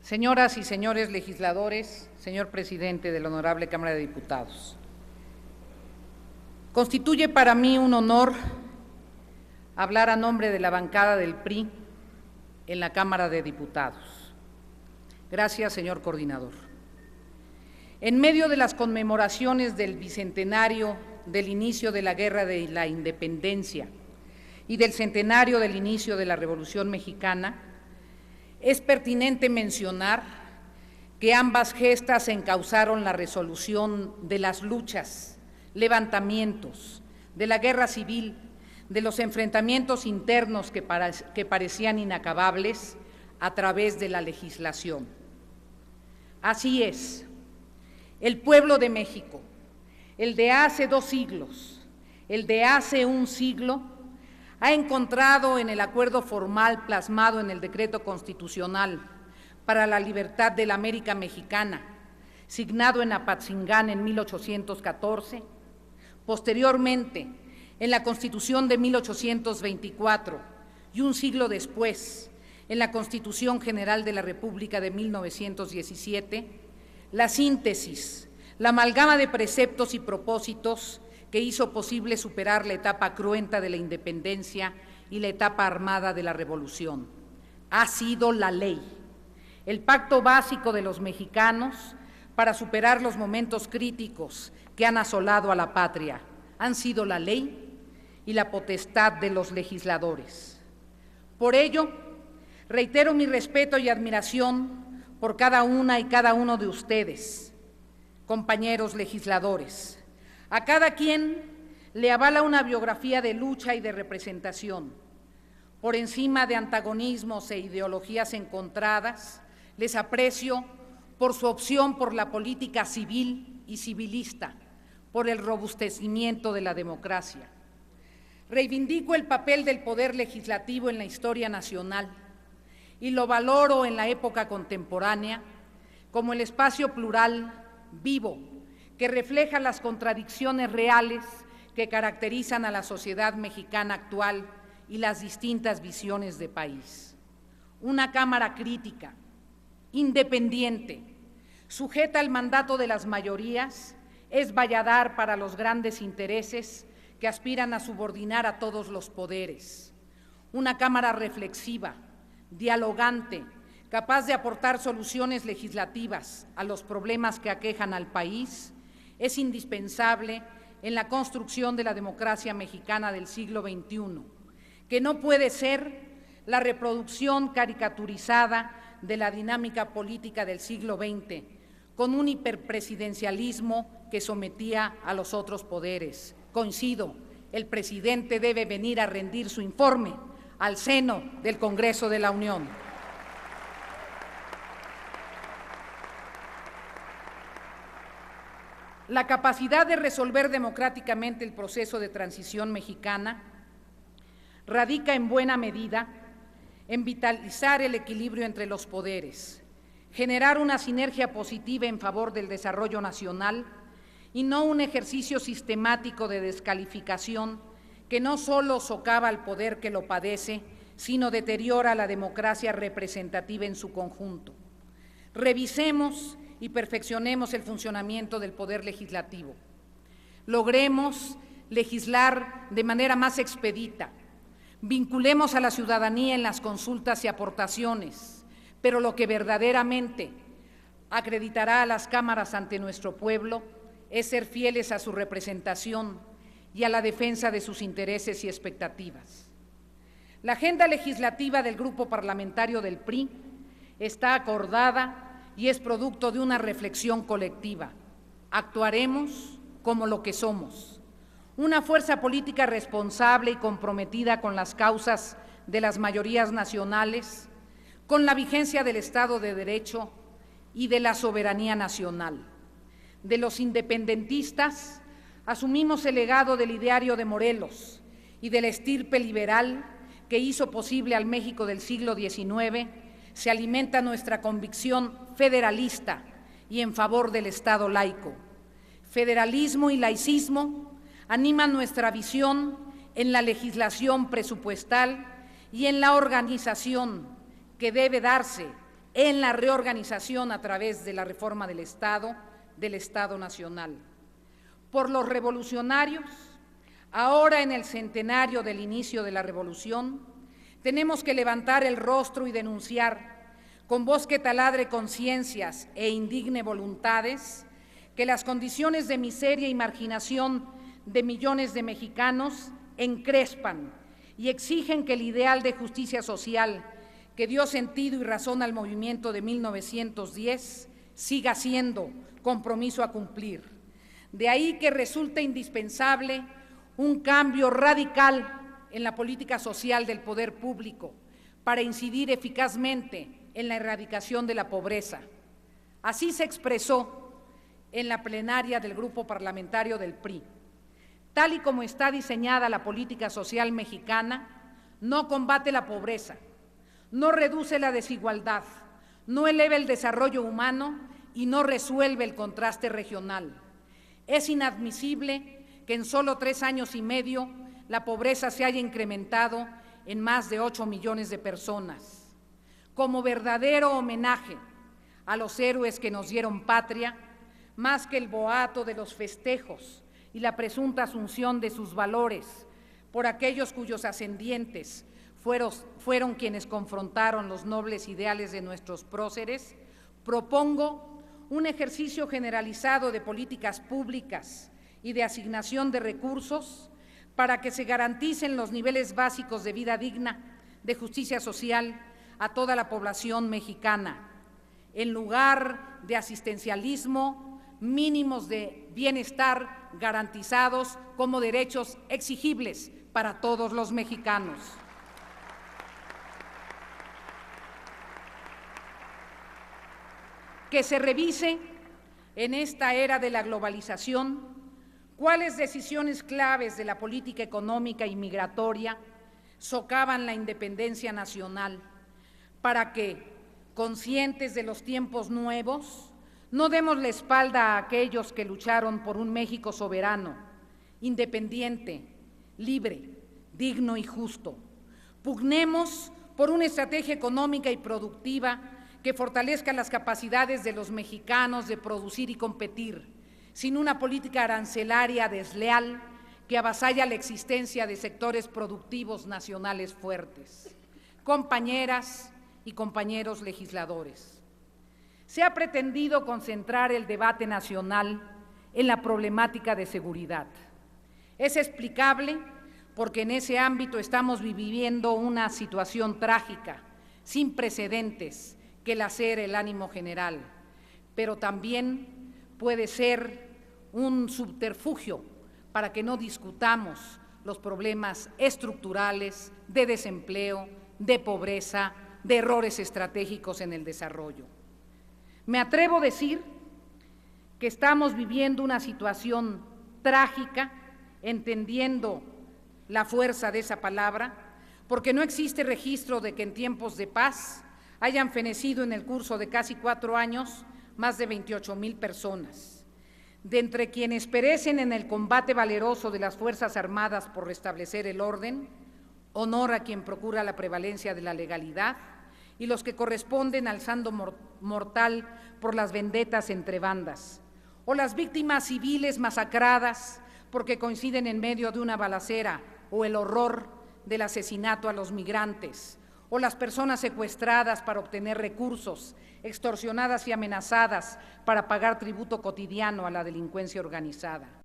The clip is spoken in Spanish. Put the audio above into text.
Señoras y señores legisladores, señor presidente de la Honorable Cámara de Diputados, constituye para mí un honor hablar a nombre de la bancada del PRI en la Cámara de Diputados. Gracias, señor coordinador. En medio de las conmemoraciones del bicentenario del inicio de la Guerra de la Independencia y del centenario del inicio de la Revolución Mexicana, es pertinente mencionar que ambas gestas encauzaron la resolución de las luchas, levantamientos, de la guerra civil, de los enfrentamientos internos que parecían inacabables a través de la legislación. Así es, el pueblo de México, el de hace 2 siglos, el de hace 1 siglo, ha encontrado en el acuerdo formal plasmado en el Decreto Constitucional para la Libertad de la América Mexicana, signado en Apatzingán en 1814, posteriormente en la Constitución de 1824 y 1 siglo después, en la Constitución General de la República de 1917, la síntesis, la amalgama de preceptos y propósitos que hizo posible superar la etapa cruenta de la independencia y la etapa armada de la revolución. Ha sido la ley, el pacto básico de los mexicanos para superar los momentos críticos que han asolado a la patria. Han sido la ley y la potestad de los legisladores. Por ello, reitero mi respeto y admiración por cada una y cada uno de ustedes, compañeros legisladores. A cada quien le avala una biografía de lucha y de representación. Por encima de antagonismos e ideologías encontradas, les aprecio por su opción por la política civil y civilista, por el robustecimiento de la democracia. Reivindico el papel del Poder Legislativo en la historia nacional y lo valoro en la época contemporánea como el espacio plural, vivo, que refleja las contradicciones reales que caracterizan a la sociedad mexicana actual y las distintas visiones de país. Una Cámara crítica, independiente, sujeta al mandato de las mayorías, es valladar para los grandes intereses que aspiran a subordinar a todos los poderes. Una Cámara reflexiva, dialogante, capaz de aportar soluciones legislativas a los problemas que aquejan al país, es indispensable en la construcción de la democracia mexicana del siglo XXI, que no puede ser la reproducción caricaturizada de la dinámica política del siglo XX, con un hiperpresidencialismo que sometía a los otros poderes. Coincido, el presidente debe venir a rendir su informe al seno del Congreso de la Unión. La capacidad de resolver democráticamente el proceso de transición mexicana radica en buena medida en vitalizar el equilibrio entre los poderes, generar una sinergia positiva en favor del desarrollo nacional y no un ejercicio sistemático de descalificación que no solo socava al poder que lo padece, sino deteriora la democracia representativa en su conjunto. Revisemos y perfeccionemos el funcionamiento del Poder Legislativo. Logremos legislar de manera más expedita, vinculemos a la ciudadanía en las consultas y aportaciones, pero lo que verdaderamente acreditará a las cámaras ante nuestro pueblo es ser fieles a su representación y a la defensa de sus intereses y expectativas. La agenda legislativa del Grupo Parlamentario del PRI está acordada y es producto de una reflexión colectiva. Actuaremos como lo que somos, una fuerza política responsable y comprometida con las causas de las mayorías nacionales, con la vigencia del Estado de Derecho y de la soberanía nacional. De los independentistas, asumimos el legado del ideario de Morelos y de la estirpe liberal que hizo posible al México del siglo XIX. Se alimenta nuestra convicción federalista y en favor del Estado laico. Federalismo y laicismo animan nuestra visión en la legislación presupuestal y en la organización que debe darse en la reorganización a través de la reforma del Estado Nacional. Por los revolucionarios, ahora en el centenario del inicio de la Revolución, tenemos que levantar el rostro y denunciar, con voz que taladre conciencias e indigne voluntades, que las condiciones de miseria y marginación de millones de mexicanos encrespan y exigen que el ideal de justicia social que dio sentido y razón al movimiento de 1910 siga siendo compromiso a cumplir. De ahí que resulta indispensable un cambio radical en la política social del poder público para incidir eficazmente en la erradicación de la pobreza. Así se expresó en la plenaria del Grupo Parlamentario del PRI. Tal y como está diseñada la política social mexicana, no combate la pobreza, no reduce la desigualdad, no eleva el desarrollo humano y no resuelve el contraste regional. Es inadmisible que en solo 3 años y medio la pobreza se haya incrementado en más de 8 millones de personas. Como verdadero homenaje a los héroes que nos dieron patria, más que el boato de los festejos y la presunta asunción de sus valores por aquellos cuyos ascendientes fueron quienes confrontaron los nobles ideales de nuestros próceres, propongo un ejercicio generalizado de políticas públicas y de asignación de recursos para que se garanticen los niveles básicos de vida digna, de justicia social a toda la población mexicana, en lugar de asistencialismo, mínimos de bienestar garantizados como derechos exigibles para todos los mexicanos. Que se revise en esta era de la globalización cuáles decisiones claves de la política económica y migratoria socavan la independencia nacional para que, conscientes de los tiempos nuevos, no demos la espalda a aquellos que lucharon por un México soberano, independiente, libre, digno y justo. Pugnemos por una estrategia económica y productiva que fortalezca las capacidades de los mexicanos de producir y competir, sin una política arancelaria desleal que avasalla la existencia de sectores productivos nacionales fuertes. Compañeras y compañeros legisladores, se ha pretendido concentrar el debate nacional en la problemática de seguridad. Es explicable porque en ese ámbito estamos viviendo una situación trágica, sin precedentes, que lacera el ánimo general, pero también puede ser un subterfugio para que no discutamos los problemas estructurales de desempleo, de pobreza, de errores estratégicos en el desarrollo. Me atrevo a decir que estamos viviendo una situación trágica, entendiendo la fuerza de esa palabra, porque no existe registro de que en tiempos de paz hayan fenecido en el curso de casi 4 años más de 28,000 personas. De entre quienes perecen en el combate valeroso de las Fuerzas Armadas por restablecer el orden, honor a quien procura la prevalencia de la legalidad, y los que corresponden al saldo mortal por las vendetas entre bandas, o las víctimas civiles masacradas porque coinciden en medio de una balacera, o el horror del asesinato a los migrantes, o las personas secuestradas para obtener recursos, extorsionadas y amenazadas para pagar tributo cotidiano a la delincuencia organizada.